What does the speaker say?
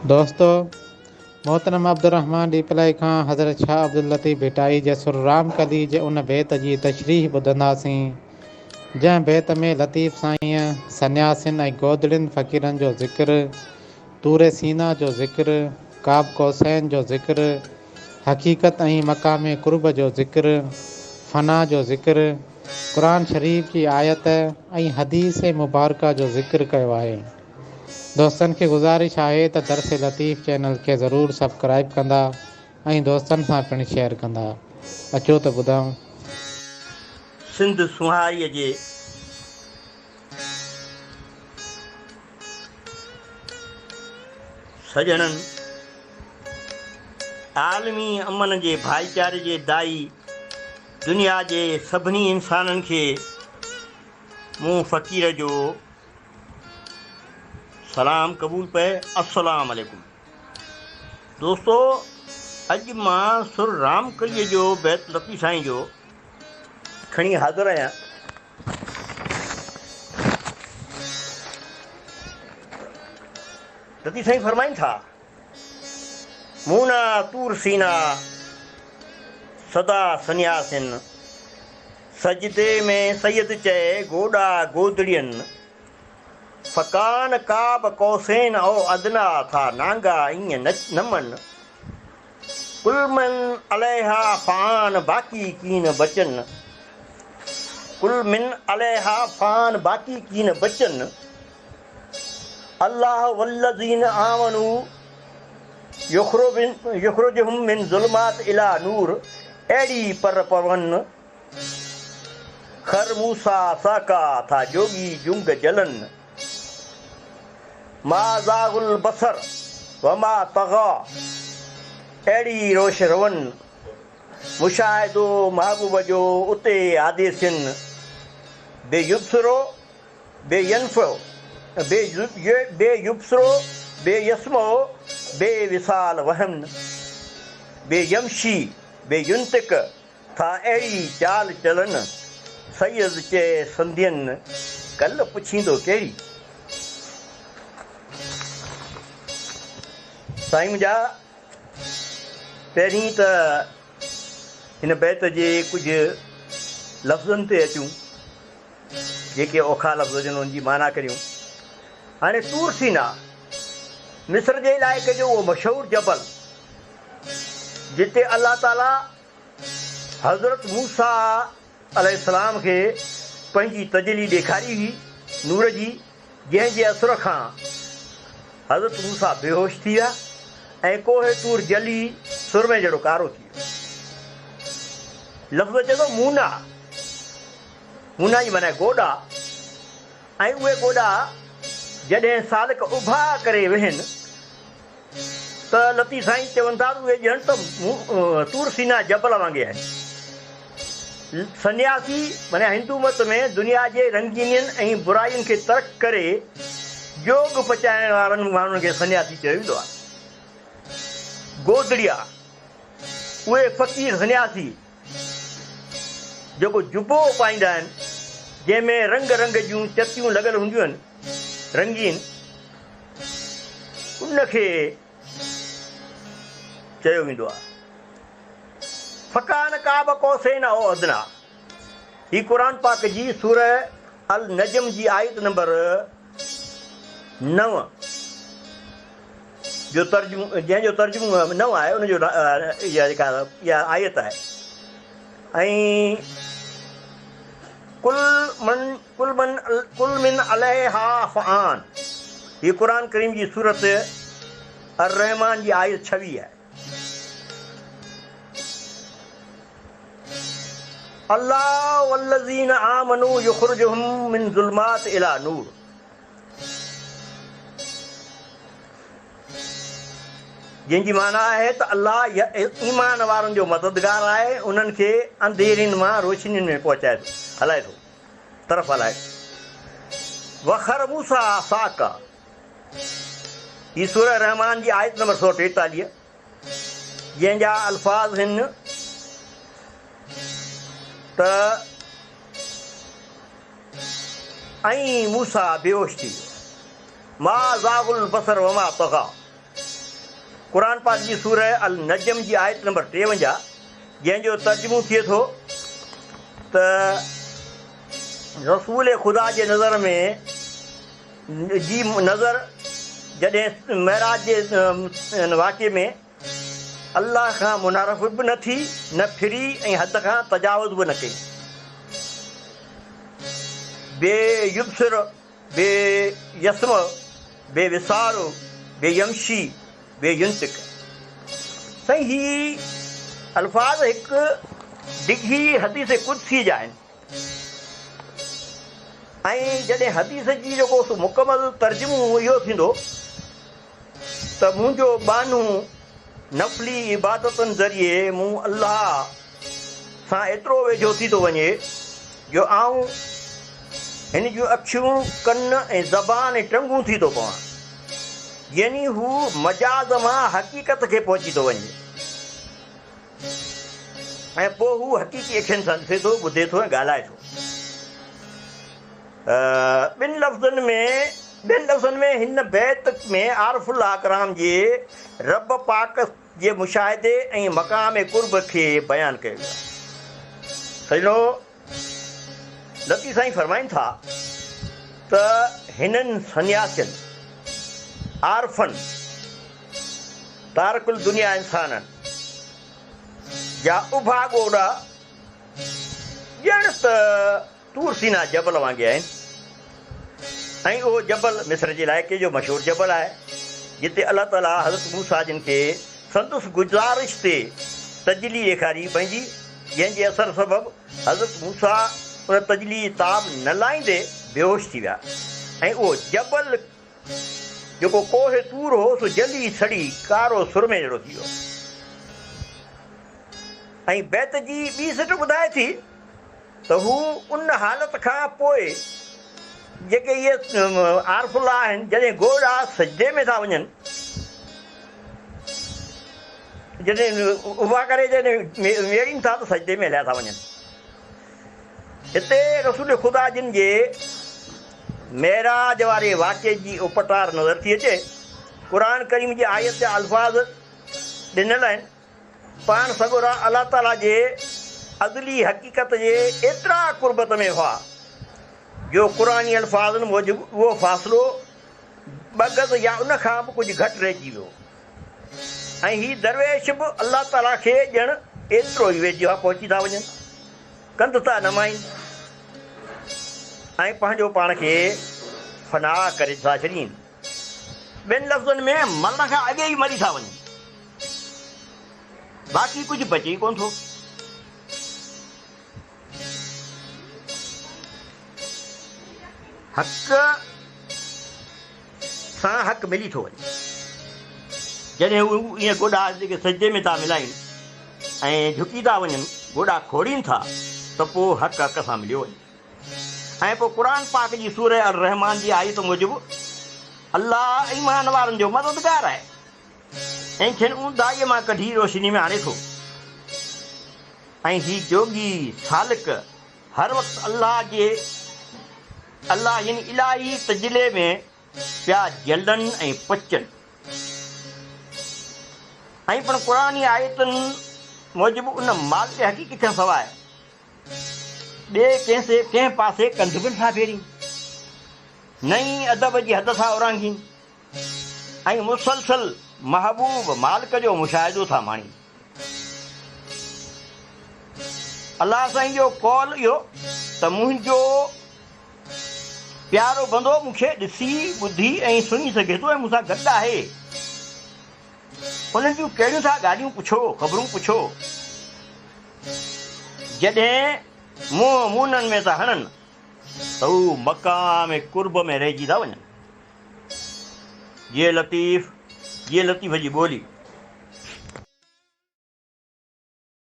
दोस्तों, मोहतरम अब्दुर्रहमान डीपलाई खां हज़रत शाह अब्दुल लतीफ़ भिटाई जे सुरराम कली जे उन बैत जी तशरीह ॿुधंदासीं जंहिं बैत में लतीफ़ साईं सन्यासिन ऐं गोदड़ियुनि फ़क़ीरनि जो ज़िक्र, तूर सीना जो ज़िक्र, काब कौसैन जो ज़िक्र, हक़ीक़त ऐं मक़ाम क़ुर्ब जो ज़िक्र, फ़ना जो ज़िक्र, क़ुरान शरीफ़ जी आयत ऐं हदीस मुबारका जो ज़िक्र कयो आहे। दोस्तनि खे गुज़ारिश आहे त दर्स लतीफ़ चैनल खे ज़रूरु सब्सक्राइब कंदा ऐं दोस्तनि सां पिणु शेयर कंदा। अचो त ॿुधूं। सिंध सुहारीअ जे सजणनि, आलमी अमन जे भाईचारे जे दाई, दुनिया जे सभिनी इंसाननि खे मूं फ़क़ीर जो सलाम क़बूल पए। अस्सलाम वालेकुम। दोस्तो, अॼु मां सुर राम कलीअ जो बैत लतीफ़ साईं जो खणी हाज़िर आहियां। लतीफ़ साईं फरमाइनि था, मूना तूर सीना सदा सन्यासिन, सजदे में सैयद चए गोॾा गोदड़ियनि, फ़कान काब कौसैन ओ अदना था नांगा ईअं नमन, कुलमन अलैहा फ़ान बाक़ी कीन बचन, कुलमिन अलैहा फ़ान बाक़ी कीन बचन, अल्लाह वल्लज़ीन आमनू युख़्रिजुहुम मिन ज़ुल्मात इला नूर, अहिड़ी पर पवन खर मूसा साका था जोगी जुंग जलन, मा ज़ाग़ुल बसर व मा तग़ा, अहिड़ी रोश रवन मुशाहिदो महबूब जो उते आदेसिन, बेयुब्सरो बेयनफ़ो बेयुब्सरो बेयस्मो बेविसाल वहन, बेयमशी बेयुंतिक था अहिड़ी चाल चलन, सैयद चए संधियन कल पुछींदो कहिड़ी। साईं मुंहिंजा, पहिरीं त हिन बैत जे कुझु लफ़्ज़नि ते अचूं जेके औखा लफ़्ज़ हुजनि उन्हनि जी माना करियूं। हाणे तूर सीना मिस्र जे इलाइक़े जो उहो मशहूरु जबल जिते अलाह ताला हज़रत मूसा अलैहिस्सलाम खे पंहिंजी तजली ॾेखारी हुई नूर जी, जंहिंजे असुर खां हज़रत मूसा बेहोश थी विया ऐं कोहे तूर जली सुरमे जहिड़ो कारो थी वियो। लफ़्ज़ चए थो मूना, मूना जी माना गोॾा, ऐं उहे गोॾा जॾहिं सालिक उभा करे वेहनि त लतीफ़ साईं चवनि था उहे ॼण त तूर सीना जबल वांगुरु आहिनि। सन्यासी माना हिंदू मत में दुनिया जे रंगीनियुनि ऐं बुराइयुनि खे तर्क करे जोग पचाइण वारनि माण्हुनि खे सन्यासी चयो वेंदो आहे। गोदड़िया उहे फ़क़ीर सन्यासी जेको जुबो पाईंदा आहिनि, जंहिंमें रंग रंग जूं चतियूं लॻल हूंदियूं आहिनि, रंगीन, उनखे चयो वेंदो आहे। फ़कान काब कौसैन ओ अदना, ही क़ुरान पाक जी सूरह अल नजम जी आयत नंबर 9 जो तर्जुमो, जंहिंजो तर्जुमो 9 आहे, उनजो इहा आयत आहे। ऐं कुल मिन अलैहा फ़ान, हीअ क़ुरान करीम जी सूरत अर-रहमान जी आयत 26 आहे। अल्लाह वल्लज़ीन आमनू युख़्रिजुहुम मिन ज़ुल्मात इला नूर, जंहिंजी माना आहे त अल्लाह ईमान वारनि जो मददगार आहे, उन्हनि खे अंधेरियुनि मां रोशनियुनि में पहुचाए थो, हलाए थो, तरफ़ हलाए। वखर मूसा साका, ही सूरह रहमान जी आयत नंबर 143, जंहिंजा अल्फाज़ आहिनि त ऐं मूसा बेहोश थी वियो, मा ज़ाग़ुल बसर व मा तग़ा, क़ुर पाक जी सूरह अल नजम जी आयत नंबर 53, जंहिंजो तर्जुमो थिए थो त रसूल ख़ुदा जे नज़र में जी नज़र जॾहिं महराज जे वाक़े में अल्लाह खां मुनारफ़ बि न थी, न फिरी ऐं हद खां तजावुज़ बि न कई। बे युबसिर, बे यसम, बे विसार, बे यमशी, बे युंतिक। साईं ही अल्फाज़ हिकु डिघी हदीस कुदसी जा आहिनि ऐं जॾहिं हदीस जी जेको मुकमल तर्जुमो इहो थींदो त मुंहिंजो बानू नफ़ली इबादतुनि ज़रिए मूं अल्लाह सां एतिरो वेझो थी थो वञे जो आऊं हिन जूं अखियूं, कन ऐं ज़बान ऐं टंगूं थी थो पवां, यानी हू मजाज़ मां हक़ीक़त खे पहुची थो वञे ऐं पोइ हू हक़ीक़ी अखियुनि सां ॾिसे थो, ॿुधे थो ऐं ॻाल्हाए थो। ॿिनि लफ़्ज़नि में हिन बैत में आरिफुल्लाह कराम जे रब पाक जे मुशाहिदे ऐं मक़ाम कुर्ब खे बयानु कयो वियो आहे। सजणो, लतीफ़ साईं फरमाइनि था त हिननि सन्यासियुनि, आरफनि, तारकुल दुनिया इंसाननि जा उभा ॻोड़ा ॼण त तूर सीना जबल वांगुरु आहिनि ऐं उहो जबल मिस्र जे इलाइक़े जो मशहूरु जबल आहे जिते अलाह ताला हज़रत मूसा जिन खे संदसि गुज़ारिश ते तजली ॾेखारी पंहिंजी, जंहिंजे असर सबबु हज़रत मूसा उन तजली ताब न लाहींदे बेहोश थी विया ऐं उहो जबल जेको कोहे तूर हो सो जल्दी सड़ी कारो सुरमे जहिड़ो थी वियो। ऐं बैत जी ॿी सिट ॿुधाए थी त हू उन हालत खां पोइ जेके इहे आरफुल्लाह आहिनि जॾहिं ॻोड़ा सजदे में था वञनि, जॾहिं उभा करे जॾहिं वेड़ीनि था त सजदे में हलिया था वञनि। हिते रसूल ख़ुदा जिन जे महराज वारे वाक़े जी उपटार नज़र थी अचे। क़ुर करीम जी आयत जा अल्फाज़ ॾिनल आहिनि, पाण सगोरा अलाह ताला जे अदली हक़ीक़त जे एतिरा कुर्बत में हुआ जो क़ुरानी अल्फाज़नि मूजिबि उहो फ़ासिलो बगज़ या उन खां बि कुझु घटि रहिजी वियो ऐं ही दरवेश बि अलाह ताला खे ॼण एतिरो ई वेझो आहे पहुची था वञनि, कंध था नमाइनि ऐं पंहिंजो पाण खे फना करे था छॾीनि। ॿिनि लफ़्ज़नि में मरण खां अॻे ई मरी था वञनि, बाक़ी कुझु बचे ई कोन थो। हक़ सां हक़ मिली थो वञे, जॾहिं हू ईअं गोॾा जेके सजदे में था मिलाइनि ऐं झुकी था वञनि, गोॾा खोड़ीनि था त पोइ हक़ हक़ सां मिलियो वञे। ऐं पोइ क़ुर पाक जी सूरह अल रहमान जी आयत मूजिबि अल्लाह ईमान वारनि जो मददगार आहे ऐं खेनि ऊंदाईअ मां कढी रोशनी में आणे थो ऐं ही जोगी सालिक हर वक़्तु अल्लाह यानी इलाही तजले में पिया जलनि ऐं पचनि। ऐं पण क़ुरानी आयतुनि मूजिबि उन मालिक हक़ीक़त खां सवाइ ॿिए कंहिं पासे कंध बि नथा फेरीनि, नई अदब जी हद सां उरांघीनि ऐं मुसलसल महबूब मालिक जो मुशाहिदो था माणी। अलाह साईं जो कौल इहो त मुंहिंजो प्यारो बंदो मूंखे ॾिसी ॿुधी ऐं सुञी सघे थो ऐं मूंसां गॾु आहे। उन्हनि जूं कहिड़ियूं था ॻाल्हियूं पुछो, ख़बरूं पुछो, जॾहिं मुंहंनि में था हणनि त हू मक़ाम कुर्ब में रहिजी था वञनि। ये लतीफ़ जी ॿोली